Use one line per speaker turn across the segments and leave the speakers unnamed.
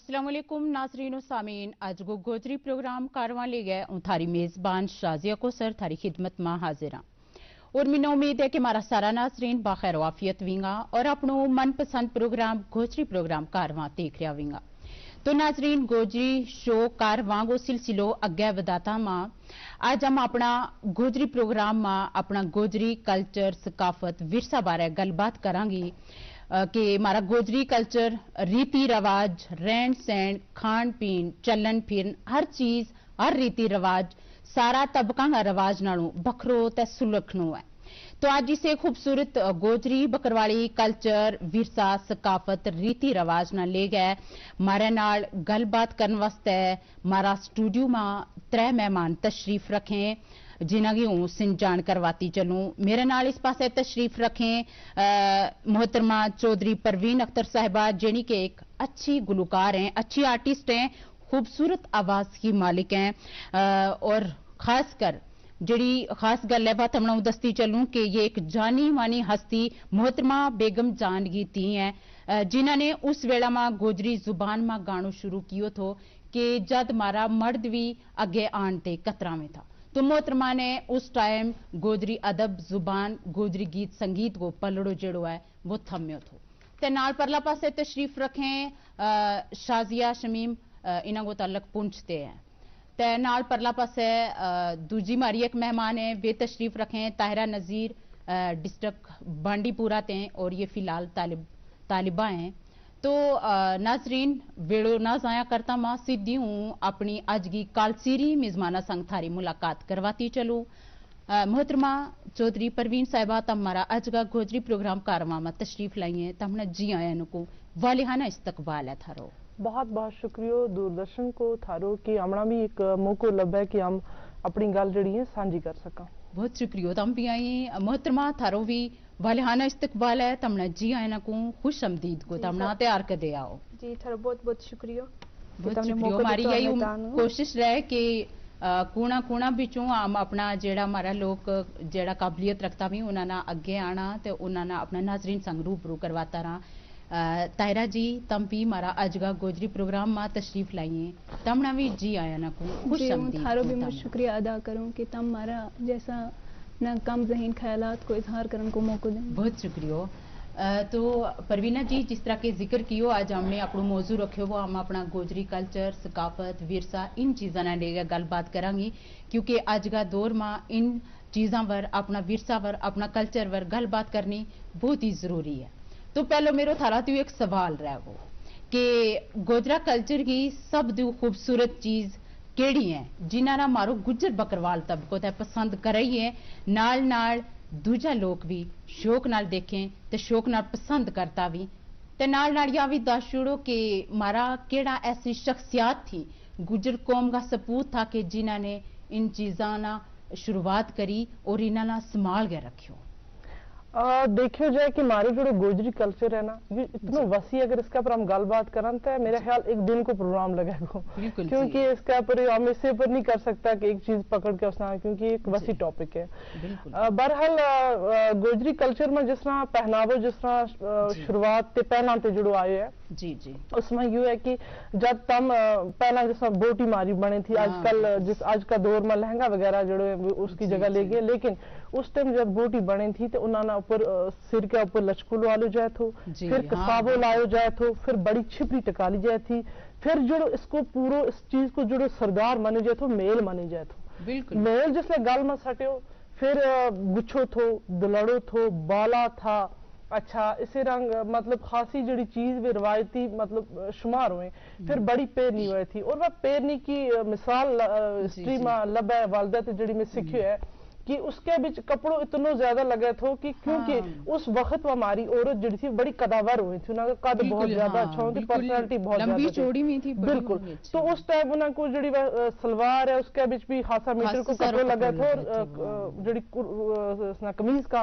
अस्सलामुअलैकुम नाजरीन और सामीन, आज गो गोजरी प्रोग्राम कारवां ले गए थारी मेजबान शाजिया को सर थारी खिदमत में हाजिर और मिन्ना उम्मीद है कि हमारा सारा नाजरीन बाखैर वाफियत विंगा और अपनो मनपसंद प्रोग्राम गोजरी प्रोग्राम कारवां देख रहा विंगा। तो नाजरीन गोजरी शो कारवां गो सिलसिलो अगे वधाता मां आज हम अपना गोजरी प्रोग्राम में अपना गोजरी कल्चर सकाफत विरसा बारे गलबात करांगी कि हमारा गोजरी कल्चर रीति रिवाज रहन सहन खान पीन चलन फिरन हर चीज हर रीति रिवाज सारा तबका का रिवाज नालों बखरो ते सुलखनो है। तो आज इसे खूबसूरत गोजरी बकरवाली कल्चर विरसा सकाफत रीति रिवाज न ले गए मारे नाल गलबात करने वास्ते मारा स्टूडियो में 3 मेहमान तशरीफ रखें जिन्हें की हूं सिंजान करवाती चलूं। मेरे नाल इस पासे तशरीफ रखें मोहतरमा चौधरी परवीन अख्तर साहिबा जिन्हें के एक अच्छी गुलकार हैं, अच्छी आर्टिस्ट हैं, खूबसूरत आवाज की मालिक हैं और खासकर जड़ी खास गल है बात हम दसती चलूं कि ये एक जानी मानी हस्ती मोहतरमा बेगम जानगी थी हैं जिन्होंने उस वेला में गोजरी जुबान में गानों शुरू कियो थो कि जद मारा मर्द भी आगे आनते कतरा में था। तो मोहतरमा ने उस टाइम गोजरी अदब जुबान गोजरी गीत संगीत को पलड़ो जड़ो है वो थम्यो थो। ते नाल परला पासे तशरीफ रखें शाजिया शमीम इन्हां को ताल्लुक पुंछते हैं ते नाल परला पासे दूजी मारी एक मेहमान है वे तशरीफ रखें ताहिरा नजीर डिस्ट्रिक्ट बांडीपुरा ते और ये फिलहाल तालिबा हैं। तो नाजरीन वेड़ो ना जाया करता मां सीधी हूं अपनी आज की कालसीरी मेजमाना संग थारी मुलाकात करवाती चलूं। मोहतरमा चौधरी परवीन साहिबा तमारा आज का गोजरी प्रोग्राम कारवा में तशरीफ लाई है तमने जी आया को वालिहाना इस्तकबाल है थारो।
बहुत बहुत शुक्रिया दूरदर्शन को थारो कि हमना भी एक मौको लभा है कि हम अपनी गल जड़ी है साझी कर सका।
बहुत शुक्रिया तम भी आई मोहतरमा थारो भी वालिहाना इस्तकबाल है तमने जी आया को खुश आमदीद को तमना तैयार कर दे आओ।
जी थारो बहुत बहुत शुक्रिया।
बहुत शुक्रिया हमारी यही कोशिश रहे कि कूणा कूणा बिचों हम अपना जेड़ा हमारा लोग जेड़ा काबिलियत रखता भी उन्होंने अगे आना ते उन्होंने अपना नाजरीन संग रूबरू करवाता रहा। ताहिरा जी तम भी हमारा आज का गोजरी प्रोग्राम में तशरीफ लाइए तमना भी जी आया ना को खुश आमदीद।
थारो भी मैं शुक्रिया अदा करूं कि तम हमारा जैसा ना कम ज़हीन ख्यालात को इजहार करने को मौका दें।
बहुत शुक्रिया। तो परवीना जी जिस तरह के जिक्र कियो आज हमने अपना मौजू रखे वो हम अपना गोजरी कल्चर सकाफत विरसा इन चीज़ों ने लेकर गलबात करांगी क्योंकि आज का दौर में इन चीज़ों पर अपना विरसा पर अपना कल्चर पर गलबात करनी बहुत ही जरूरी है। तो पहले मेरे थारा तो एक सवाल रह वो कि गोजरा कल्चर की सब खूबसूरत चीज केड़ी है जिन्होंने मारो गुजर बकरवाल तबको ते पसंद कराई है नाल नाल दूजा लोग भी शौक नाल देखें ते शौक नाल पसंद करता भी ते नाल नाल या भी दस छोड़ो कि मारा केड़ा ऐसी शख्सियत थी गुजर कौम का सपूत था कि जिन्होंने इन चीज़ों ना शुरुआत करी और इन्होंने संभाल के रखियो।
देखियो जाए कि हमारी जो गोजरी कल्चर है ना ये इतना वसी अगर इसके ऊपर हम गलबात करन तो मेरा ख्याल एक दिन को प्रोग्राम लगेगा क्योंकि इसके ऊपर हम इससे ऊपर नहीं कर सकता कि एक चीज पकड़ के उसना क्योंकि एक वसी टॉपिक है। बहरहाल गोजरी कल्चर में जिस तरह पहनावो जिस तरह शुरुआत ते पहला ते जुड़ो आए है
जी जी
उसमें यू है कि जब तम पहला जिस बोटी मारी बनी थी आजकल जिस आज का दौर में लहंगा वगैरह जो उसकी जगह ले गए लेकिन उस टाइम जब बोटी बनी थी तो उन्होंने ऊपर सिर के ऊपर लचकुल वालो जाए थो फिर कसाबो लायो जाए थो फिर बड़ी छिपरी टकाली जाए थी फिर जो इसको पूरा इस चीज को जो सरदार माने जाए थो मेल माने जाए थो मेल जिसने गल में सटो फिर गुच्छो थो दुलड़ो थो बाला था अच्छा इसे रंग मतलब खासी जड़ी चीज भी रवायती मतलब शुमार हुए फिर बड़ी पेरनी हुई थी और वह पेरनी की मिसाल हिस्ट्री में लबे वालदा ते जड़ी में सीखी है कि उसके बीच कपड़ों इतना ज्यादा लगे थे कि क्योंकि उस वक्त हमारी औरत जड़ी थी बड़ी कदावर हुई थी उनका कद बहुत ज्यादा अच्छा होती पर्सनालिटी बहुत
लंबी चौड़ी में थी
बिल्कुल। तो उस टाइम उनको जड़ी सलवार है उसके बीच भी खासा मीटर को कपड़े लगे थे और जड़ी कमीज का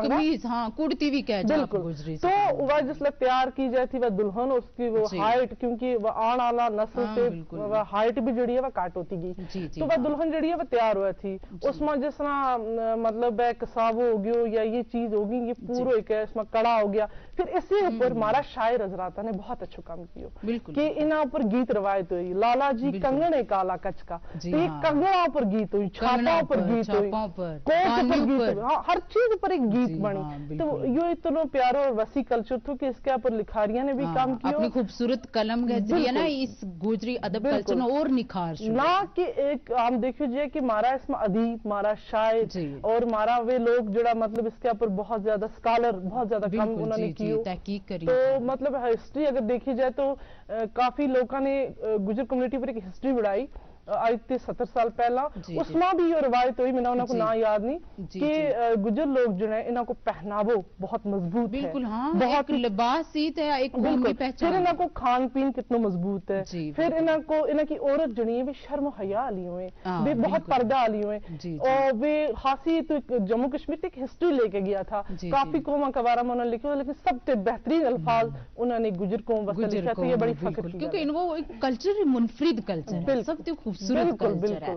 कुर्ती भी कह
बिल्कुल। तो वह जिसले तैयार की जाए थी वह दुल्हन उसकी वो हाइट क्योंकि वह आने वाला नस्ल से वह हाइट भी जड़ी है वह काट होती गई तो वह दुल्हन जड़ी है वह तैयार हुई थी उसमें जिस तरह मतलब कसावो हो गयो या ये चीज होगी, ये पूरा एक इसमें कड़ा हो गया। फिर इसी ऊपर हमारा शायर हजराता ने बहुत अच्छो काम कियो कि इना ऊपर गीत रवायत हुई, लाला जी कंगने काला कच का, तो ये कंगना ऊपर गीत हुई, छापा ऊपर गीत हुई, कोट ऊपर गीत, हाँ हर चीज ऊपर एक गीत बनी। तो यो इतना प्यारो और वसी कल्चर था कि इसके ऊपर लिखारिया ने भी काम किया,
अपनी खूबसूरत कलम गजरिया ना इस गोजरी अदब कल्चर ने और निखार
ना कि एक हम देखियो जे कि मारा इसमें अदीब, मारा शायर और मारा वे लोग जड़ा मतलब इसके ऊपर बहुत ज्यादा स्कॉलर, बहुत ज्यादा काम उन्होंने किया,
तहकीक करी।
तो मतलब हिस्ट्री अगर देखी जाए तो काफी लोगों ने गुजर कम्युनिटी पर एक हिस्ट्री बढ़ाई आज से 70 साल पहला, उसमें भी ये रवायत हुई, मैंने उनको ना याद नहीं कि गुजर लोग जो है इनको पहनावो बहुत मजबूत है,
बिल्कुल हाँ, बहुत लिबास सीत है, एक कौम की पहचान।
फिर इनको खान पीन कितना मजबूत है, फिर इनको इनकी औरत जनी है वे शर्म हया आली हुए, वे बहुत पर्दा आली हुए, और वे हासी तो जम्मू कश्मीर से एक हिस्ट्री लेके गया था, काफी कौमा के बारे में उन्होंने लिखा, लेकिन सबसे बेहतरीन अल्फाज उन्होंने गुजर कौम वास्ते लिखा, तो ये बड़ी फख्र की,
क्योंकि इनको एक कल्चर मुनफरिद कल्चर है, सबसे खूबसूरत कल्चर है।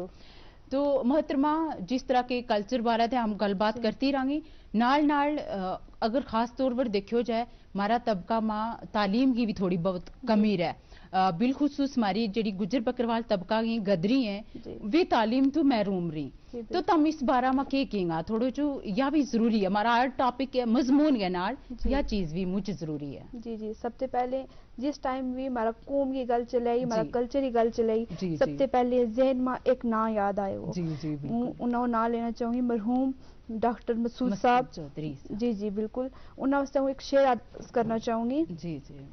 तो मोहतरमा जिस तरह के कल्चर बारे थे हम गलबात करती रहेंगे, नाल नाल अगर खास तौर पर देखियो जाए हमारा तबका मां तालीम की भी थोड़ी बहुत कमी है, बिलखुसूस हमारी जी गुजर बकरवाल तबका की गदरी है वे तालीम तो महरूम रही, तो तम इस बारे में के कहेंगा थोड़ो जो या भी जरूरी है, हमारा हर टॉपिक है मजमून के नाल या चीज भी मुझे जरूरी है।
जी जी, सबसे पहले जिस टाइम भी हमारा कौम की गल चलाई, हमारा कल्चर की गल चलाई, सबसे पहले जहन में एक ना याद आए, वो उन्होंने ना लेना चाहूंगी मरहूम डॉक्टर मसूद साहब चौधरी। जी जी बिल्कुल, उन्होंने एक शेर करना चाहूंगी। जी जी,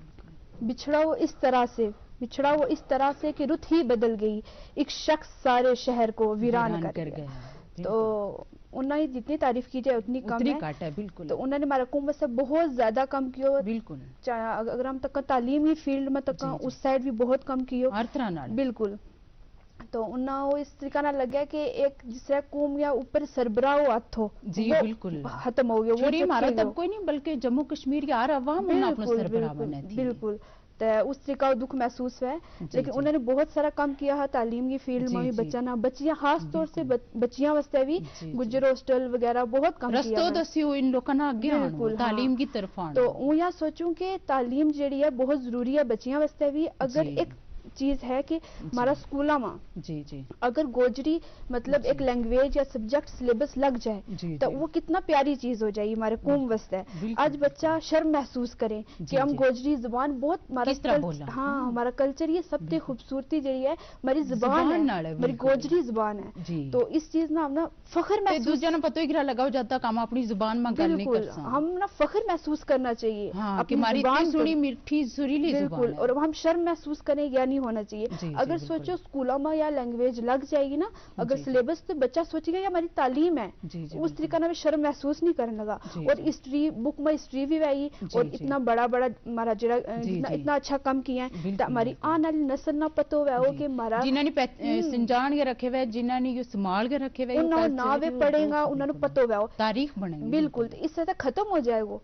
बिछड़ा वो इस तरह से, बिछड़ा वो इस तरह से कि रुत ही बदल गई, एक शख्स सारे शहर को वीरान कर गया। तो उन्होंने जितनी तारीफ की जाए उतनी कम है, बिल्कुल। तो उन्होंने हमारा कुंभ से बहुत ज्यादा कम किया, बिल्कुल। अगर हम तक तालीमी फील्ड में तक उस साइड भी बहुत कम किया, हर तरह बिल्कुल। तो उन्हें इस तरीका ना लगे कि एक जिससे कुम या ऊपर सरबराह हाथ हो, जी बिल्कुल खत्म हो गया, वो
हमारा तब कोई नहीं बल्कि जम्मू कश्मीर के हर अवाम
बिल्कुल। तो उस तरीका दुख महसूस है, लेकिन उन्होंने बहुत सारा काम किया है तालीम की फील्ड में भी, बच्चियां खास तौर से बच्चियां वास्ते भी गुजर हॉस्टल वगैरह बहुत काम किया
तालीम की तरफ।
तो मैं यहाँ सोचूं कि तालीम जी है बहुत जरूरी है बच्चियां वास्ते भी। अगर एक चीज है कि हमारा स्कूलों में जी अगर गोजरी मतलब एक लैंग्वेज या सब्जेक्ट सिलेबस लग जाए तो वो कितना प्यारी चीज हो जाएगी हमारे कौम वास्ते। आज बच्चा शर्म महसूस करे कि हम गोजरी जुबान बहुत हमारा हाँ हमारा कल्चर ये सबसे खूबसूरती जी है हमारी जुबान है, हमारी गोजरी जुबान है। तो इस चीज ना हम ना फख्र महसूस
पता ही लगा जाता काम अपनी जुबान में
बिल्कुल हम ना फख्र महसूस करना चाहिए
हमारी सुनी मीठी सुरीली
बिल्कुल, और हम शर्म महसूस करें या नहीं होना चाहिए। अगर सोचो स्कूलों में या लैंग्वेज लग जाएगी ना, अगर सिलेबस तो बच्चा सोचेगा या हमारी तालीम है, उस तरीका ना शर्म महसूस नहीं करने लगा। और हिस्ट्री बुक में हिस्ट्री भी आई और इतना बड़ा बड़ा हमारा जरा इतना अच्छा काम किया है, हमारी आने वाली नस्ल ना पता हो कि हमारा
जिन्होंने संजान के रखे हुए जिन्होंने ये संभाल के रखे हुए
ना वे पढ़ेगा उन्होंने पता हो
तारीख बनेगी
बिल्कुल, तो इससे खत्म हो जाएगा।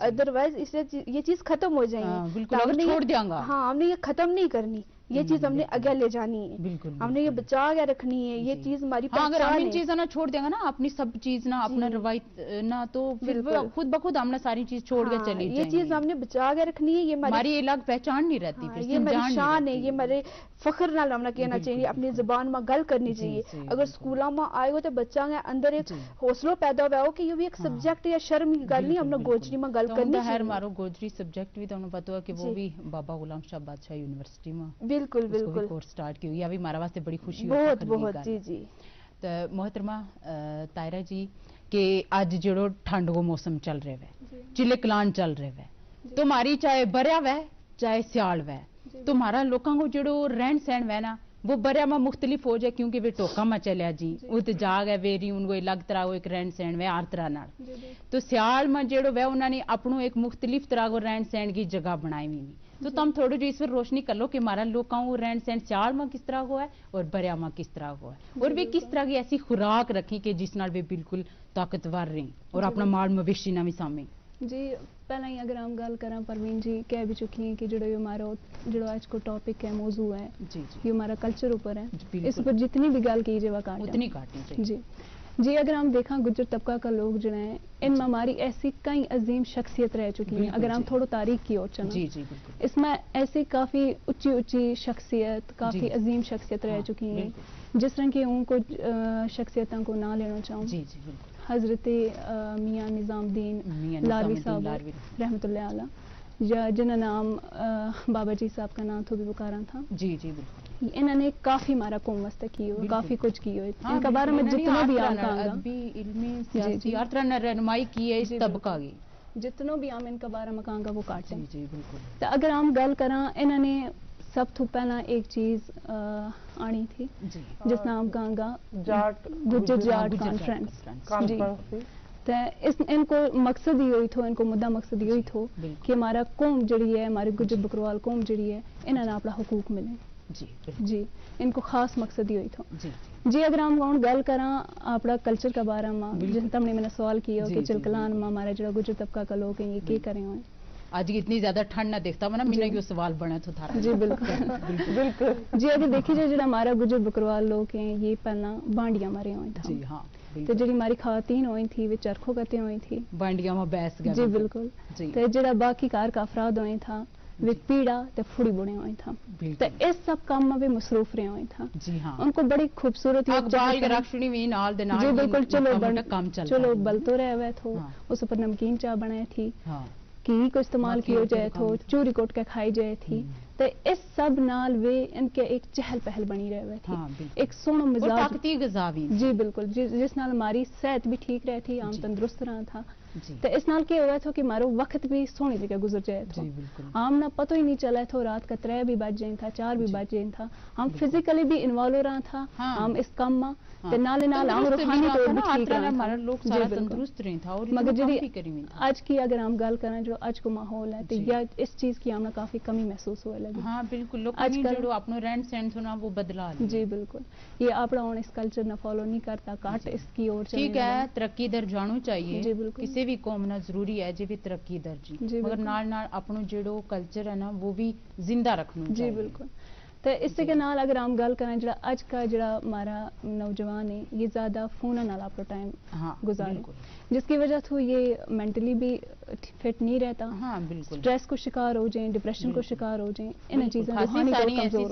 अदरवाइज इससे ये चीज खत्म हो जाएगी,
छोड़ देंगे।
हाँ हमने ये खत्म नहीं करनी, ये चीज हमने आगे ले जानी है, बिल्कुल हमने ये बचा के रखनी है, ये चीज हमारी
अगर हम इन चीजें ना छोड़ देंगे ना अपनी सब चीज ना अपना रवायत ना, तो फिर खुद ब खुद हमने सारी चीज छोड़ के चली
ये चीज हमने बचा के रखनी है, ये
हमारी अलग पहचान नहीं रहती,
ये हमारी शान है, ये हमारे फख्र नाल हमने कहना चाहिए, अपनी जुबान में गल करनी चाहिए। अगर स्कूलों में आए हो तो बच्चा के अंदर एक हौसला पैदा हुआ हो कि ये भी एक सब्जेक्ट या शर्म की गल नहीं, हमने गोजरी में गल करनी
है। हमारा गोजरी सब्जेक्ट भी तुम्हें पता है कि वो भी बाबा गुलाम शाह बादशाह यूनिवर्सिटी में
बिल्कुल बिल्कुल
कोर्स स्टार्ट की हुई, अभी हमारे वास्ते बड़ी खुशी
बहुत बहुत जी जी।
तो मोहतरमा तायरा जी के आज जो ठंड को मौसम चल रहे है, चिले कलान चल रहे है, तो हमारी चाहे बरिया वै चाहे सियाल वै, तो हमारा लोगों को जो रहन सहन वै ना वो बरिया में मुख्तलिफ हो जाए, क्योंकि वे टोका में चलिया जी उत जाग है वेरी उनको अलग तरह को एक रहन सहन वै हर तरह नाल। तो सियाल में जो वै उन्होंने अपनों एक मुख्तलिफ तरह को रहन सहन की जगह बनाई हुई नहीं, तो तुम थोड़ी जी इस पर रोशनी कर लो कि हमारा लोगों को रहन सहन सियाल में किस तरह को है और बरिया में किस तरह को है, और वे किस तरह की ऐसी खुराक रखी कि जिस नाल वे बिल्कुल ताकतवर रही और अपना माल मवेशी ना भी सामी।
जी पहला ही अगर हम गल करें परवीन जी कह भी चुकी हैं कि जो हमारा जो आज को टॉपिक है मौजू है जी ये हमारा कल्चर ऊपर है, इस पर जितनी भी गल की जाए उतनी काटनी जी। جی اگر ہم دیکھیں گجر طبقہ کا لوگ جو ہیں ان میں ہماری ایسی کئی عظیم شخصیت رہ چکی ہیں. اگر ہم تھوڑا تاریخ کی اور چلیں اس میں ایسی کافی اونچی اونچی شخصیت کافی عظیم شخصیت رہ چکی ہیں جس طرح کی ان کو شخصیتوں کو نہ لینا چاہوں. حضرت میاں نظام الدین لاروی صاحب رحمۃ اللہ علیہ یا جنہ نام بابا جی صاحب کا نام تھوبی بکارا تھا.
جی جی بالکل.
انہوں نے کافی ہمارا قوم واسطے کی ہوئی کافی کچھ کی ہوئی ان کے بارے میں جتنا بھی عام
ہر طرح رہنمائی کی ہے اس طبقہ کی
جتنوں بھی عام ان کا بارہ مکان کا وہ کاٹے.
جی بالکل.
تو اگر ہم گل کریں انہوں نے سب تو پہلا ایک چیز آنی تھی جس نام گانگا گجر جاٹ کانفرنس. تو ان کو مقصد ہی ہوئی تھو ان کو مدعا مقصد ہی ہوئی تھو کہ ہمارا قوم جڑی ہے ہماری گجر بکروال قوم جڑی ہے انہوں نے اپنا حقوق ملے. جی ان کو خاص مقصد ہی ہوئی تھو. جی اگر ہم گل کراں اپنا کلچر کا بارے میں جس تم نے میں نے سوال کیا کہ چلکلان میں ہمارا جڑا گجر طبقہ کا لوگ ہیں یہ کیا کرے ہوئے
آج اتنی زیادہ ٹھنڈ نہ دیکھتا میں نا میرا یہ سوال بنا تو تھا.
جی بالکل بالکل. جی اگر دیکھی جائے جڑا ہمارا گجر بکروال لوگ ہیں یہ پہلا بانڈیاں مارے ہوئے تھا. جی ہاں. تو جڑی ہماری خواتین ہوئی تھی وہ چرخوں کرتے ہوئی تھی
بانڈیاں میں بیس گئے.
جی بالکل. تو جڑا باقی کار کا افراد ہوئے تھا وہ پیڑا تے پھڑی بنے ہوئے تھا تو اس سب کام میں بھی مصروف رہے ہوئے تھا. جی ہاں. ان کو بڑی خوبصورت جی بالکل چلو بل تو رہے ہوئے تھو اس پر نمکین چاہ بنائے تھی کی کو استعمال کیا جائے تھو چوری کوٹ کے کھائی جائے تھی. تو اس سب نال وہ ان کے ایک چہل پہل بنی رہے ہوئے تھی ایک سونا مزاج. جی بالکل. جس نال ہماری صحت بھی ٹھیک رہی تھی ہم تندرست رہا تھا. تو اس نال کیا ہوا تھا کہ ہمارا وقت بھی سونی جگہ گزر جائے تھا. ہم نہ پتہ ہی نہیں چلا تھا رات کا 3 بھی بج جائیں تھا 4 بھی بج جائیں تھا. ہم فزیکلی بھی انوالو رہا تھا ہم اس کام میں تے نالے نال ہم روحانی طور بھی ٹھیک رہا تھا. لوگ سارا تندرست رہے تھا اور مگر جڑی آج کی اگر ہم گل کریں جو آج کو ماحول ہے تو یا اس چیز کی ہمیں کافی کمی محسوس ہونے لگی.
ہاں بالکل. لوگ آج کل جو اپنا رہن سہن سنا وہ بدلا.
جی بالکل. یہ اپنا ہن اس کلچر نہ فالو نہیں کرتا کاٹ اس کی اور
ٹھیک ہے ترقی در جانو چاہیے. جی بالکل. کسی بھی قوم نہ ضروری ہے جی بھی ترقی در جی مگر نال نال اپنا جڑو کلچر ہے نا وہ بھی زندہ رکھنا چاہیے. جی بالکل. تو اس کے نال اگر ہم گل کریں جڑا آج کا جڑا ہمارا نوجوان ہے یہ زیادہ فون نال اپنا ٹائم گزارے جس کی وجہ سے یہ مینٹلی بھی فٹ نہیں رہتا. ہاں بالکل. اسٹریس کو شکار ہو جائیں ڈپریشن کو شکار ہو جائیں ان چیزوں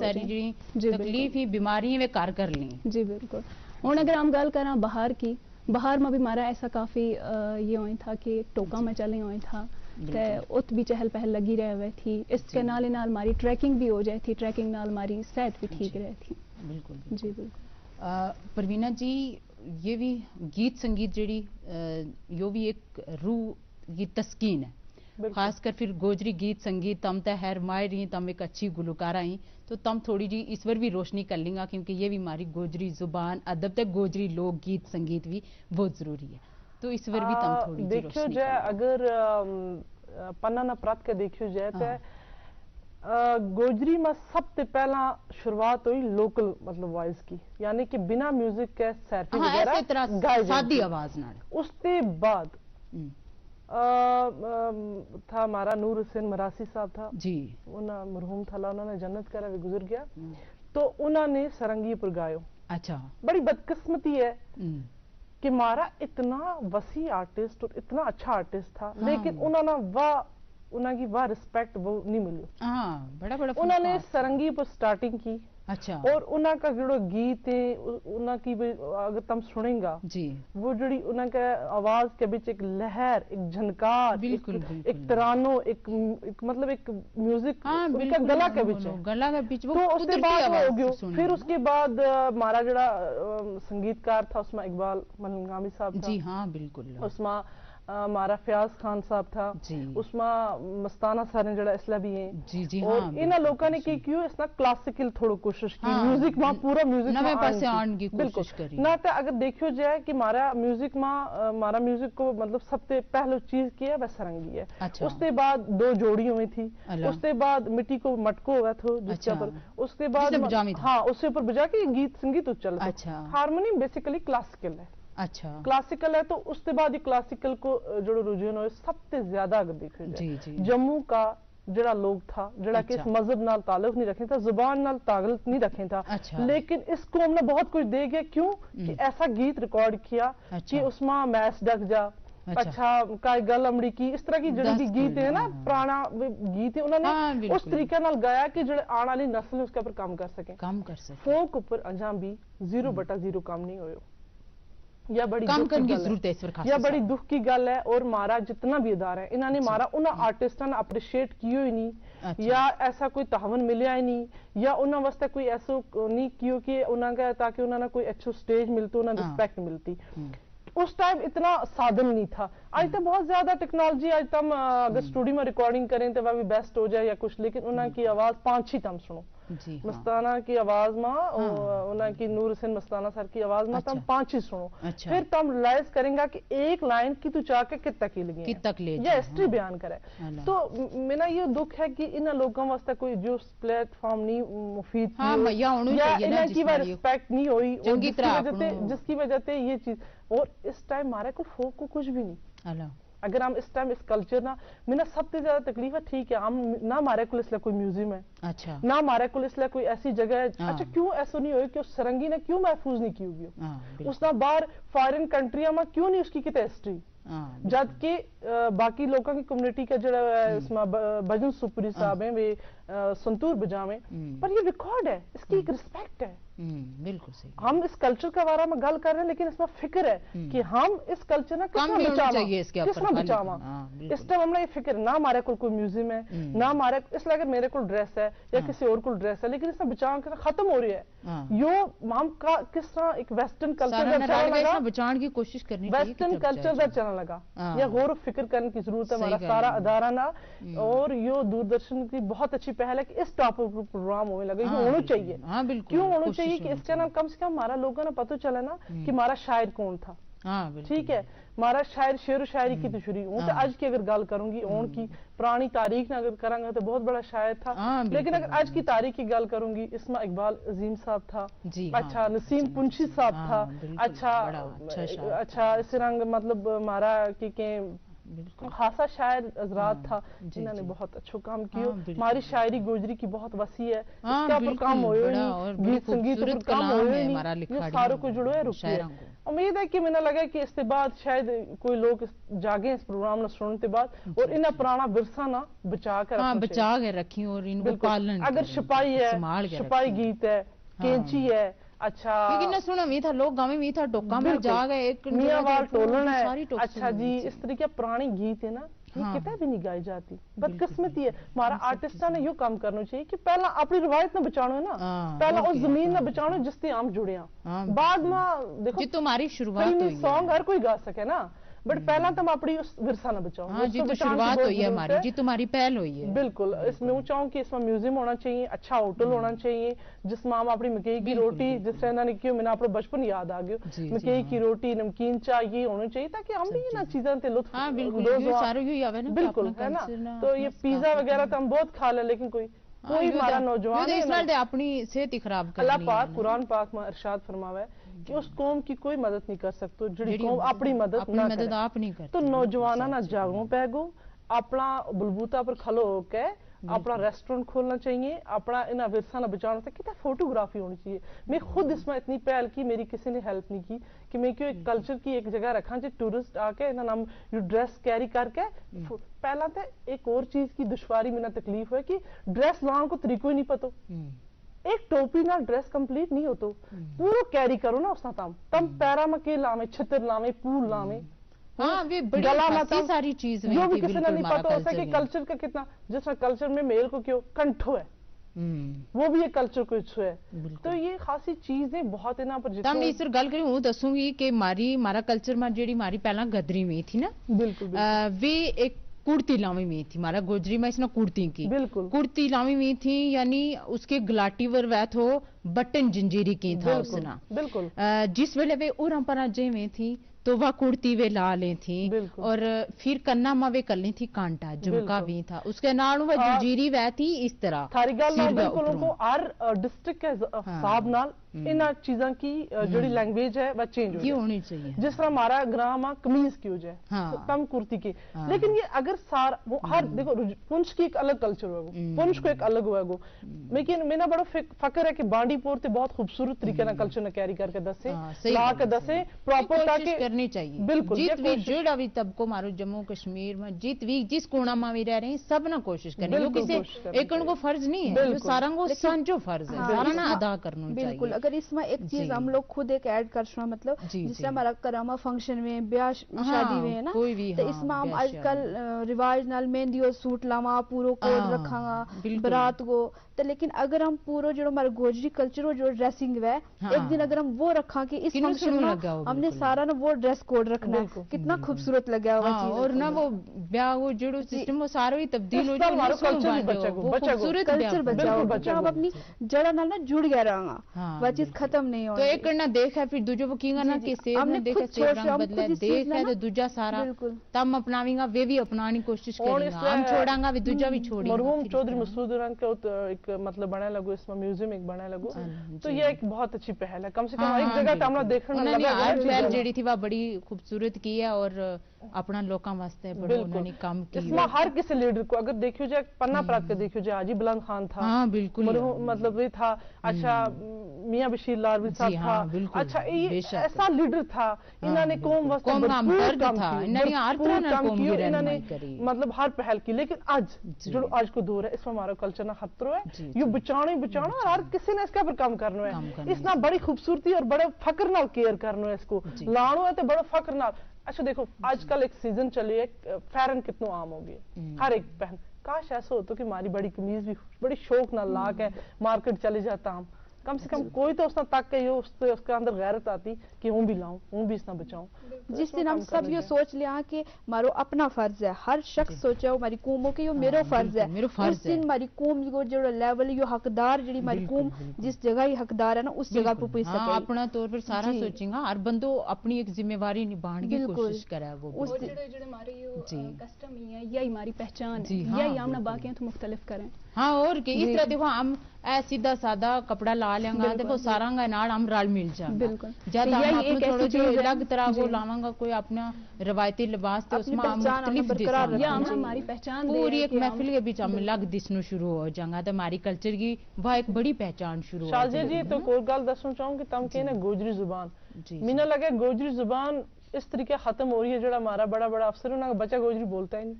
ساری تکلیف ہی بیماری وہ کر لیں.
جی بالکل. ہوں اگر ہم گل کریں باہر کی باہر میں بھی ہمارا ایسا کافی یہ ہوئی تھا کہ ٹوکا میں چلے ہوئے تھا ات بھی چہل پہل لگی رہے ہوئے تھی. اس کے نال نال ہماری ٹریکنگ بھی ہو جائے تھی ٹریکنگ نال ہماری صحت بھی ٹھیک رہے تھی. بالکل. جی بالکل.
پروینہ جی یہ بھی گیت سنگیت جڑی یہ بھی ایک روح کی تسکین ہے خاص کر پھر گوجری گیت سنگیت تم تو خیر ماہر ہیں تم ایک اچھی گلوکارہ ہیں تو تم تھوڑی جی اس پر بھی روشنی کر لیں گا کیونکہ یہ بھی ہماری گوجری زبان ادب تک گوجری لوگ گیت سنگیت بھی بہت ضروری ہے تو اس پر بھی تم تھوڑی جی
دیکھو جائے اگر پنہ نہ پرات کے دیکھو جائے تو گوجری میں سب سے پہلا شروعات ہوئی لوکل مطلب وائس کی یعنی کہ بنا میوزک کے سیرفی وغیرہ گائے
سادی آواز نال.
اس کے بعد تھا ہمارا نور حسین مراسی صاحب تھا جی انہوں مرحوم تھا انہوں نے جنت کرا وہ گزر گیا تو انہوں نے سرنگی پر گایو. اچھا. بڑی بدقسمتی ہے کہ ہمارا اتنا وسیع آرٹسٹ اور اتنا اچھا آرٹسٹ تھا لیکن انہوں کی واہ رسپیکٹ وہ نہیں ملی. انہوں نے سرنگی پر سٹارٹنگ کی. اچھا. اور انہوں کا جو گیت ہے انہوں کی اگر تم سنیں گا جی وہ جڑی انہوں کا آواز کے بیچ ایک لہر ایک جھنکار ایک ترانو ایک مطلب ایک میوزک ان کا گلا کے بیچ ہے تو اس کے بعد ہو گیا. پھر اس کے بعد ہمارا جڑا سنگیتکار تھا اس میں اقبال ملنگامی صاحب تھا. جی ہاں بالکل. اس میں ہمارا فیاض خان صاحب تھا اس میں مستانہ سارے جڑا اسلح بھی ہیں جی جی اور انہاں لوگوں نے کی کیوں اس نا کلاسیکل تھوڑا کوشش کی میوزک میں پورا میوزک میں پاسے آن کی کوشش کری نہ تے اگر دیکھو جائے کہ ہمارا میوزک میں ہمارا میوزک کو مطلب سب سے پہلو چیز کی ہے وہ سرنگی ہے. اس کے بعد 2 جوڑی ہوئی تھی اس کے بعد مٹی کو مٹکو ہوا تھا جس کے اوپر اس کے بعد ہاں اس کے اوپر بجا کے گیت سنگیت چلتا. ہارمونی بیسیکلی کلاسیکل ہے. اچھا. کلاسیکل ہے تو اس کے بعد یہ کلاسیکل کو جو رجحان ہوئے سب سے زیادہ اگر دیکھو جائے جموں کا ਜਿਹੜਾ ਲੋਕ ਥਾ ਜਿਹੜਾ ਕਿ ਇਸ ਮਜ਼ਹਬ ਨਾਲ ਤਾਲੁਕ ਨਹੀਂ ਰੱखे था, जुबान नाल ताल्लुक नहीं रखे था, लेकिन इस कौम ने बहुत कुछ दे गया। क्यों कि ऐसा गीत रिकॉर्ड किया कि उसमें मैस डक जा, अच्छा काय गल अमड़ी की, इस तरह की जड़ी गीत है ना, पुराना गीत है, उन्होंने उस तरीके नाल गाया कि जो आने वाली नस्ल उसके ऊपर काम कर सके। फोक ऊपर अंजाम भी 0/0 काम नहीं होयो, या बड़ी
काम करने की जरूरत है इस वक्त,
या बड़ी दुख की गल है। और मारा जितना भी अदारा है इन्होंने मारा उन्हें आर्टिस्टां ने अप्रिशिएट कियो ही नहीं, या ऐसा कोई तावन मिलया ही नहीं, या उन्होंने वास्ते कोई ऐसा नहीं कियो कि उन्होंने ताकि उन्होंने कोई अच्छी स्टेज मिलती, उन्हें रिस्पेक्ट मिलती। उस टाइम इतना साधन नहीं था। आज तो बहुत ज्यादा टेक्नोलॉजी, आज तम अगर स्टूडियो में रिकॉर्डिंग करें तो वह भी बेस्ट हो जाए या कुछ, लेकिन उनकी आवाज 5-6 तम सुनो। मस्ताना की आवाज में उनकी नूर हुसैन मस्ताना सर की आवाज में तम 5 ही सुनो, फिर तम रियलाइज करेंगे कि एक लाइन की तू चाह के कित तक ले या हिस्ट्री बयान करे। तो मेरा ये दुख है कि इन लोगों वास्ते कोई जो प्लेटफॉर्म नहीं मुफीद या इनकी वह रिस्पेक्ट नहीं हुई, जिसकी वजह से ये चीज। और इस टाइम हमारे को फोक को कुछ भी नहीं। अगर हम इस टाइम इस कल्चर ना, मेरा सबसे ज्यादा तकलीफ है, ठीक है हम ना हमारे को इसलिए कोई म्यूजियम है, अच्छा ना हमारे को इसलिए कोई ऐसी जगह है, अच्छा क्यों ऐसा नहीं हो कि उस सरंगी ने क्यों महफूज नहीं की होगी, उसने बाहर फॉरेन कंट्रिया में क्यों नहीं उसकी कितने हिस्ट्री, जबकि बाकी लोगों की कम्युनिटी का जो भजन सुपुरी साहब है वे संतूर बजावे, पर ये रिकॉर्ड है, इसकी एक रिस्पेक्ट है।
बिल्कुल सही।
हम इस कल्चर के बारे में गल कर रहे हैं, लेकिन इसमें फिक्र है कि हम इस कल्चर ना किसमें बचावा। इस टाइम हमने ये फिक्र, ना हमारे को कोई म्यूजियम है, ना हमारे इसलिए अगर मेरे को ड्रेस है या किसी और को ड्रेस है, लेकिन इसमें बचाव खत्म हो रही है। यो हम का किस तरह एक वेस्टर्न कल्चर
बचाने की कोशिश करनी,
वेस्टर्न कल्चर का चलने लगा, या गौर फिक्र करने की जरूरत है हमारा सारा अदारा ना। और यो दूरदर्शन की बहुत अच्छी पहल है कि इस टॉपिक पर प्रोग्राम होने लगे, होना चाहिए। क्यों होना चाहिए कि इसके नाम कम से कम हमारा लोगों ने पता चला ना कि हमारा शायर कौन था। ठीक है, हमारा शायर शेर व शायरी की तो शुरू हूँ तो आज की अगर गल करूंगी ओन की पुरानी तारीख ना अगर करांगा तो बहुत बड़ा शायर था, लेकिन अगर आज की तारीख की गल करूंगी इसमें इकबाल अजीम साहब था, अच्छा नसीम पुंछी साहब था, अच्छा इस रंग मतलब हमारा की खासा शायर हजरात था जिन्होंने बहुत अच्छा काम किया। हमारी शायरी गोजरी की बहुत वसी है, इसका पर काम हो गीत संगीत पर काम हो नहीं, सारों को जुड़ो है रुकिए। उम्मीद है कि मैंने लगा कि इसके बाद शायद कोई लोग जागे इस प्रोग्राम में सुनने के बाद और इन्हें पुराना विरसा ना बचा कर
रखी और इनको पालन।
अगर छिपाई है, छिपाई गीत है, कैंची है, अच्छा
लेकिन ना सुना भी था, लोग गाँव में था, टोका में जा गए, एक
मियाँवाल टोलन है, अच्छा जी इस तरीके पुरानी गीत है ना, ये कितना भी नहीं गाई जाती। बदकिस्मती है हमारा आर्टिस्टा ने यो काम करना चाहिए कि पहला अपनी रिवायत ना बचानो है ना, पहला उस जमीन ना बचानो जिससे आम जुड़े, बाद में देखो
तुम्हारी शुरुआत
सॉन्ग हर कोई गा सके ना, बट पहला तुम अपनी उस विरसा न बचाओ।
हाँ, जी तो शुरुआत हुई है हमारी, जी तुम्हारी पहल हुई है।
बिल्कुल, इसमें मैं चाहूँ कि इसमें म्यूजियम होना चाहिए, अच्छा होटल होना चाहिए जिसमें हम अपनी मकई की रोटी, जिस तरह ने क्यों मैंने अपना बचपन याद आ गया, मकई की रोटी नमकीन चाय ये होनी चाहिए ताकि हम भी ना चीजें ते लुत्फ बिल्कुल है ना। तो ये पिज्जा वगैरह तो हम बहुत खा ले, लेकिन कोई हमारा नौजवान
अपनी सेहत ही खराब कर
अल्लाह पाक कुरान पाक में इरशाद फरमावा है कि उस कौम की कोई मदद नहीं कर सकते जिहड़ी कौम अपनी मदद ना करे। तो नौजवाना ना जागो पैगो, अपना बलबूता पर खलो होके अपना रेस्टोरेंट खोलना चाहिए, अपना इन्हें विरसा न बचाना चाहिए, कितना फोटोग्राफी होनी चाहिए। मैं खुद इसमें इतनी पहल की, मेरी किसी ने हेल्प नहीं की कि मैं क्यों एक कल्चर की एक जगह रखा जो टूरिस्ट आके इन्हें नाम यू ड्रेस कैरी करके। पहला तो एक और चीज की दुश्वारी में तकलीफ है कि ड्रेस लाने को तरीको ही नहीं पता, एक टोपी ना ड्रेस कंप्लीट नहीं होतो, पूरा कैरी करो ना उसना तम पैरा में के लावे, छतर लावे, पूल लावे,
सारी चीज
जो भी किसी ने नहीं पता होता कि कल्चर का कितना, जिस कल्चर में मेल को क्यों कंठो है वो भी एक कल्चर को है। तो ये खासी चीजें बहुत इना पर
जितना मैं इस गल करी हूं दसूंगी कि मारा कल्चर में जेडी मारी पहला गदरी में थी ना,
बिल्कुल
वे एक कुर्ती लावी में थी, हमारा गोजरी में इसने कुर्ती की,
बिल्कुल
कुर्ती लावी में थी, यानी उसके गलाटी वर वैथ हो बटन जंजीरी की था उसना
बिल्कुल
जिस वेले वे उरा परा जेवे थी तो वह कुर्ती वे ला ले थी और फिर कन्ना में वे कर ली थी कांटा झुमका भी था उसके नाल वह जंजीरी वह थी इस तरह
थारी गल बिल्कुल उनको हर डिस्ट्रिक्ट के हिसाब नाल इन चीज़ों की जोड़ी लैंग्वेज है वह चेंज
होनी चाहिए।
जिस तरह हमारा ग्राम में कमीज की हो जाए कम कुर्ती की, लेकिन ये अगर सार वो हर देखो पुंछ की एक अलग कल्चर होगा, पुंछ को एक अलग होगा, लेकिन मेरा बड़ा फकर है कि बांडीपुर ते बहुत खूबसूरत तरीके ना कल्चर न कैरी करके दसे ला के दसे प्रॉपर ताकि
करनी चाहिए।
बिल्कुल
जित भी जोड़ा भी तबको मारो जम्मू कश्मीर में जित भी जिस कोना में भी रह रहे हैं सब ना कोशिश करनी है, किसी एक को फर्ज नहीं है, जो सारा को सांझो फर्ज है, सारा ना अदा करना चाहिए।
बिल्कुल अगर इसमें एक चीज हम लोग खुद एक ऐड कर सकना, मतलब जिस तरह हमारा करामा फंक्शन में ब्याह शादी में है ना, तो इसमें हम आजकल रिवाज नाल मेहंदी और सूट लावा पूरा कोड रखांगा बारात को, तो लेकिन अगर हम पूरा जो हमारा गोजरी कल्चर जो ड्रेसिंग है एक दिन अगर हम वो रखा कि इस फंक्शन में हमने सारा ना वो ड्रेस कोड रखना है, कितना खूबसूरत लग गया होगा चीज,
और ना वो ब्याह वो जो सिस्टम वो सारा ही तब्दील हो जाए, खूबसूरत
कल्चर बचा होगा, हम अपनी जड़ा नाल ना जुड़ गया रहांगा, वह चीज खत्म नहीं हो।
तो एक करना देख है फिर दूजो वो कीगा ना कि सेब ने देखा सेब रंग बदला देख है तो दूजा सारा तम अपनावेगा वे भी अपनाने की कोशिश करेंगे, हम छोड़ांगा भी दूजा भी छोड़ेगा।
मरहूम चौधरी मसूद रंग के मतलब बना लगो इसमें म्यूजियम एक बना लगो, तो ये एक बहुत अच्छी पहल है, कम से कम एक जगह तो हमने देखने लगा
पहल जेडी थी वह बड़ी खूबसूरत की है और अपना लोकां वास्ते बड़ा उन्होंने काम किया।
इसमें हर किसी लीडर को अगर देखियो जाए पन्ना प्राप्त के देखियो जाए हाजी बुलंद खान था,
हाँ बिल्कुल
मतलब ये था, अच्छा मियां बशीर लालवी साहब था, अच्छा ये ऐसा लीडर था, इन्होंने कौम वास्ते भरपूर काम किया, इन्होंने मतलब हर पहल की। लेकिन आज जो आज को दौर है इसमें हमारा कल्चर ना खतरा है, ये बचाना और हर किसी ने इसके ऊपर काम करना है, इसना बड़ी खूबसूरती और बड़े फकर नाल केयर करना है, इसको लाना है तो बड़ा फकर नाल। अच्छा देखो आजकल एक सीजन चली है, फैरन कितना आम हो गया, हर एक पहन, काश ऐसा होता कि हमारी बड़ी कमीज भी बड़ी शौक ना ला के मार्केट चले जाता, हम कम से कम कोई तो उसना तक के उसके अंदर गैरत आती कि हूँ भी लाऊं, हूँ भी इसना बचाऊं।
जिस दिन हम सब ये सोच लिया कि मारो अपना फर्ज है, हर शख्स सोचा हमारी कौमों के यो मेरो फर्ज है, उस दिन हमारी कौम को जो लेवल यो हकदार जी हमारी कौम जिस जगह ही हकदार है ना उस जगह पे पहुंच सके,
अपना तौर पर सारा सोचेगा और बंदो अपनी एक जिम्मेवारी निभाने की कोशिश करे, वो
उस जो हमारी कस्टम ही है यही हमारी पहचान है, यही हम ना बाकी तो मुख्तलिफ करें।
हाँ और के इस तरह देखो हम सीधा सादा कपड़ा ला लेंगे देखो सारा नाल हम रल मिल जाएंगे, जब हम अपने थोड़ा जो अलग तरह को लावांगा कोई अपना रवायती लिबास तो उसमें मुख्तलिफ
हमारी पहचान
पूरी एक महफिल के बीच हम अलग दिसना शुरू हो जाएगा, तो हमारी कल्चर की वह एक बड़ी पहचान शुरू हो
जाएगी। जी तो कोई गल दसना चाहूँ कि तम के ना गोजरी जुबान मीना लगे गोजरी जुबान इस तरीके खत्म हो रही है, जो हमारा बड़ा बड़ा अफसर है ना बच्चा गोजरी बोलता ही नहीं।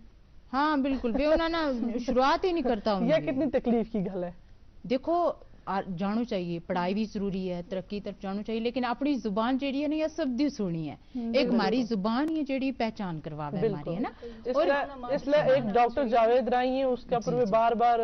हाँ बिल्कुल वे उन्होंने शुरुआत ही नहीं करता,
यह कितनी तकलीफ की गल है।
देखो जानो चाहिए, पढ़ाई भी जरूरी है, तरक्की तरफ जानो चाहिए, लेकिन अपनी जुबान जेडी है ना यह सब दी सुनी है, एक हमारी जुबान ही जेडी पहचान करवावे हमारी है ना।
और इसलिए एक डॉक्टर जावेद राई है उसके ऊपर भी बार बार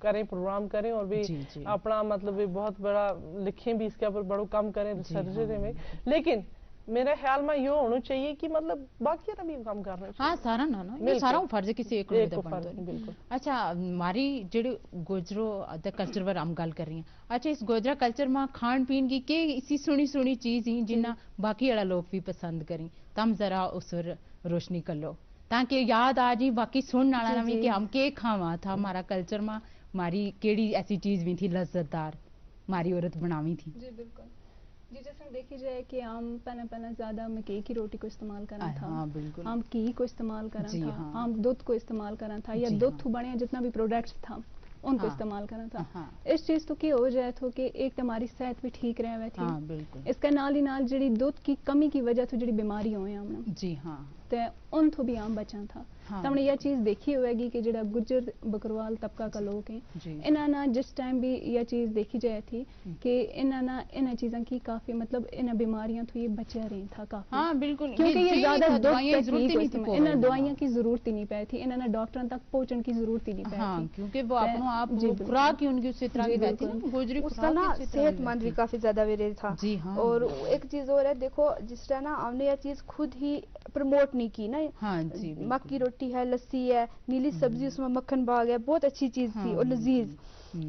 करें प्रोग्राम करें और भी अपना मतलब बहुत बड़ा लिखें भी इसके ऊपर बड़ा काम करें रिसर्च में, लेकिन मेरे ख्याल में यो होना चाहिए कि मतलब बाकी भी काम करना चाहिए।
हाँ सारा ना ये सारा फर्ज है किसी एक को
बिल्कुल।
अच्छा हमारी जेडी गोजरो द कल्चर पर हम गल कर रही हैं, अच्छा इस गोजरा कल्चर में खान पीन की के इसी सुनी चीज ही जिन्ना बाकी वाला लोग भी पसंद करें, तम जरा उस रोशनी कर लो ताकि याद आ जी बाकी सुनने वाला भी कि हम के खावा था, हमारा कल्चर में हमारी केड़ी ऐसी चीज भी थी लज्जतदार हमारी औरत बनावी थी।
जी बिल्कुल जी, जैसे देखी जाए कि हम पहले ज्यादा मकई की रोटी को इस्तेमाल करना था,
हाँ, बिल्कुल।
हम घी को इस्तेमाल करना था,
हाँ।
हम दूध को इस्तेमाल करना था या दूध तो बने जितना भी प्रोडक्ट्स था उनको इस्तेमाल करना था।
हाँ।
इस चीज तो की हो जाए तो कि एक तो हमारी सेहत भी ठीक रहे हुए थी,
हाँ, बिल्कुल।
इसके नाल ही नाल जी दूध की कमी की वजह से जी बीमारी हुई हमने
जी हाँ
तो उन तो भी आम बचा था।
हाँ।
हमने यह चीज देखी होगी कि जो गुज्जर बकरवाल तबका का लोग हैं इन्होंने जिस टाइम भी यह चीज देखी जाए थी कि इन्होंने इन चीजों की काफी मतलब इन बीमारियां तो ये बचा रही था काफी।
हाँ बिल्कुल,
क्योंकि ये ज्यादा इन दवाइयां की जरूरत ही नहीं पाई थी, इन्होंने डॉक्टर तक पहुंचने की जरूरत ही नहीं पाई थी,
क्योंकि वो अपनो आप खुराक ही उनकी उसी तरह की रहती है ना, गोजरी
उसका ना सेहतमंद भी काफी ज्यादा वेरे था।
जी हाँ।
और एक चीज और है देखो जिस तरह ना हमने यह चीज खुद ही प्रमोट नहीं की ना।
हाँ जी,
मक्की की रोटी है, लस्सी है, नीली सब्जी, उसमें मक्खन भाग है, बहुत अच्छी चीज थी और लजीज।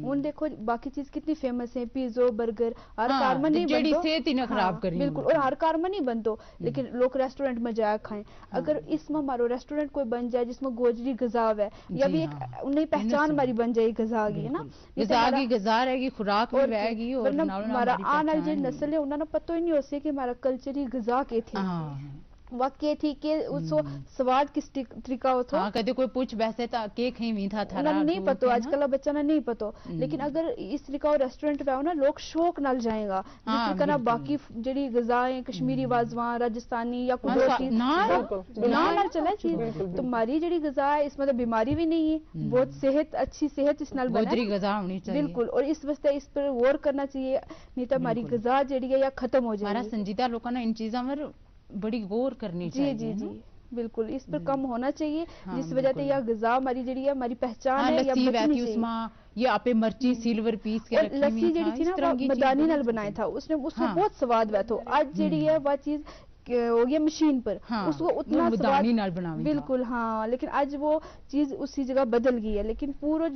उन देखो बाकी चीज कितनी फेमस है, पिज़्ज़ा, बर्गर, हर कारमन नहीं बनतो,
सेहत ही ना खराब करी
बिल्कुल, और हर कारमन नहीं बनतो, लेकिन लोग रेस्टोरेंट में जाया खाएं। अगर इसमें हमारो रेस्टोरेंट कोई बन जाए जिसमें गोजरी गजा है, या भी एक उन्हें पहचान हमारी बन जाए गजा की, है ना,
गजा की गजा रहेगी, खुराक भी रहेगी, और
हमारा आने वाली जो नस्ल है उन्हें पता ही नहीं हो सके कि हमारा कल्चर ही गजा के थे, वाकई थी कि उसको स्वाद किस तरीका हो था।
हाँ, कदे कोई पूछ वैसे था केक ही मीठा था
ना, नहीं पता, आजकल बच्चा ना नहीं पता, लेकिन अगर इस तरीका रेस्टोरेंट पे आओ ना, लोग शौक नाल जाएगा। जिस तरीका ना बाकी जड़ी गजाएं, कश्मीरी वाजवान, राजस्थानी या कोई रोटी ना चला चीज, तो हमारी जड़ी गजा है इसमें तो बीमारी भी नहीं है, बहुत सेहत, अच्छी सेहत इस नाल
गोजरी गजा होनी चाहिए,
बिल्कुल, और इस वास्ते इस पर गौर करना चाहिए, नहीं तो हमारी गजा जड़ी है या खत्म हो जाएगी।
हमारा संजीदा लोगों ने इन चीजों पर बड़ी गौर करनी चाहिए।
जी जी जी, बिल्कुल, इस पर कम होना चाहिए, जिस वजह से यह गजा हमारी जड़ी है, हमारी पहचान है, या बचनी चाहिए।
ये आपे मर्ची सिल्वर पीस के रखी हुई
लस्सी जड़ी थी ना, मदानी नाल बनाया था, उसमें बहुत स्वाद हुआ था। आज जड़ी है वह चीज हो गया मशीन पर, उसको उतना स्वाद, बिल्कुल, हाँ, लेकिन आज वो चीज उसी जगह बदल गई है। लेकिन पूरा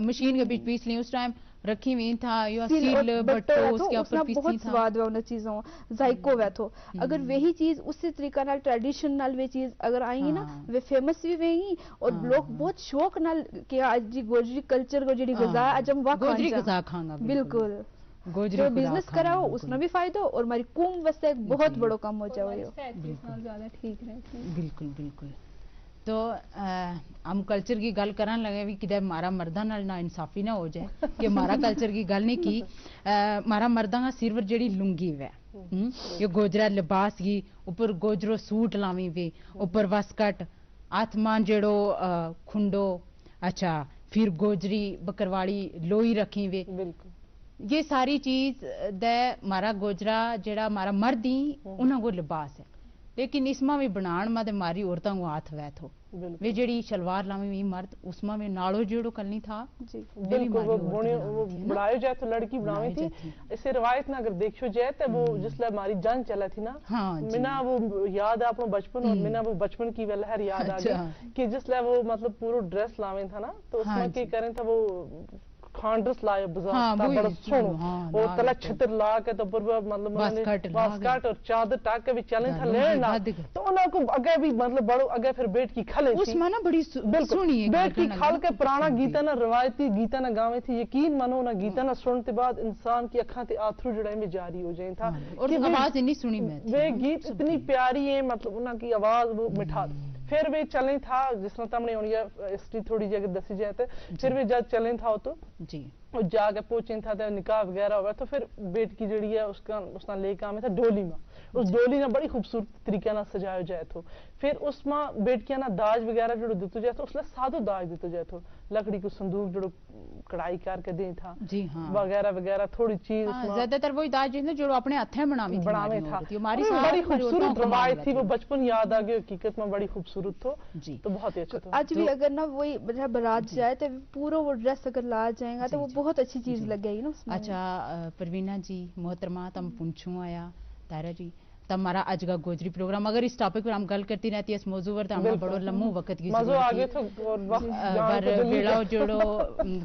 मशीन के बीच पीस ली, उस टाइम रखी हुई था या सील बट्टो, उसके ऊपर पीसी था,
बहुत स्वाद है उन चीजों, जायको है। तो अगर वही चीज उसी तरीका नाल ट्रेडिशन नाल वे चीज अगर आएगी ना, वे फेमस भी वेगी, और लोग बहुत शौक नाल कि आज जी गोजरी कल्चर को जड़ी गजा आज हम वा
खाएंगे,
बिल्कुल, जो बिजनेस कराओ उसमें भी फायदा, और हमारी कौम वास्ते एक बहुत बड़ो काम हो जाए,
ज्यादा ठीक रहती।
बिल्कुल बिल्कुल। तो हम कल्चर की गल करन लगे भी किधर मारा मर्दा ना इंसाफी ना हो जाए कि हमारा कल्चर की गल नहीं की, मारा मर्दा का सिर्फ जेड़ी लुंगी वे, ये गोजरा लिबास की ऊपर गोजरो सूट लावी वे, ऊपर वस्कट, आत्मान जेड़ो खुंडो, अच्छा, फिर गोजरी बकरवाड़ी लोई रखी वे, ये सारी चीज दे मारा गोजरा जेड़ा मारा मर्द ही उन्हां को लिबास है। लेकिन इसमें भी बनाण में ते मारी औरतां को हाथ वैथ हो, वे जेड़ी शलवार लावी भी मर्द उसमें में नाड़ो जेड़ो करनी था
जी, बिल्कुल, वो बनायो जाए तो लड़की बनावी थी। इसे रिवायत ना अगर देखो जाए तो वो जिसले हमारी जंग चला थी ना, मिना वो याद है अपनो बचपन, और मिना वो बचपन की लहर याद आ गई कि जिसले वो मतलब पूरा ड्रेस लावे था ना, तो उसमें क्या करें था, वो खांडस लाए बाजार बड़ा सोनो, और तला छितर ला के तो पर मतलब बास्कट और चादर टाक के भी चले था लेना, तो उन्हें को अगे भी मतलब बड़ो अगे फिर बैठ की खले
उसमें ना बड़ी सुनी है,
बैठ की खल के पुराना गीता ना रिवायती गीता ना गावे थी। यकीन मानो ना गीता ना सुनते बाद इंसान की अखा ते आंसू जड़े में जारी हो जाए था,
और आवाज नहीं सुनी मैं,
वे गीत इतनी प्यारी है, मतलब उनकी आवाज वो मिठा। फिर भी चले था जिस तरह तुमने हिस्ट्री थोड़ी जगह दसी जाए थे, फिर भी जब चले था तो
जी
और जाके पहुंचे था तो निकाह वगैरह हुआ, तो फिर बेट की जड़ी है उसका लेके आवे था डोली में, उस डोली ने बड़ी खूबसूरत तरीके ना सजाया जाए तो फिर उसमें बेट के ना दाज वगैरह जो दितो जाए तो उसले सादो दाज दितो जाए तो लकड़ी को संदूक जो कढ़ाई करके दे था,
जी हाँ,
वगैरह वगैरह थोड़ी चीज,
ज्यादातर वही दाज जो अपने हाथे बनावे
था, बड़ी खूबसूरत रवायत थी, वो बचपन याद आ गया, हकीकत में बड़ी खूबसूरत थो जी, तो बहुत ही अच्छा था।
आज भी अगर ना वही बारात जाए तो पूरा वो ड्रेस अगर ला जाएगा तो वो बहुत अच्छी चीज लग गई ना।
अच्छा परवीना जी मोहतरमा, तम पूछूं आया तारा जी तमारा आज का गोजरी प्रोग्राम अगर इस टॉपिक पर हम गल करती रहती है इस मौजू पर, तो हमें बड़ो लम्बो वक्त की पर वेड़ो जोड़ो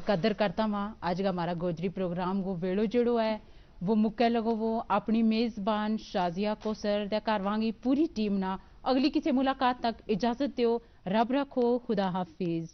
कदर करता वहाँ आज का हमारा गोजरी प्रोग्राम वो वेड़ो जोड़ो है वो मुक्के लगो, वो अपनी मेजबान शाजिया कोसर दे कारवांगी पूरी टीम ना अगली किसी मुलाकात तक इजाजत दो, रब रखो, खुदा हाफिज।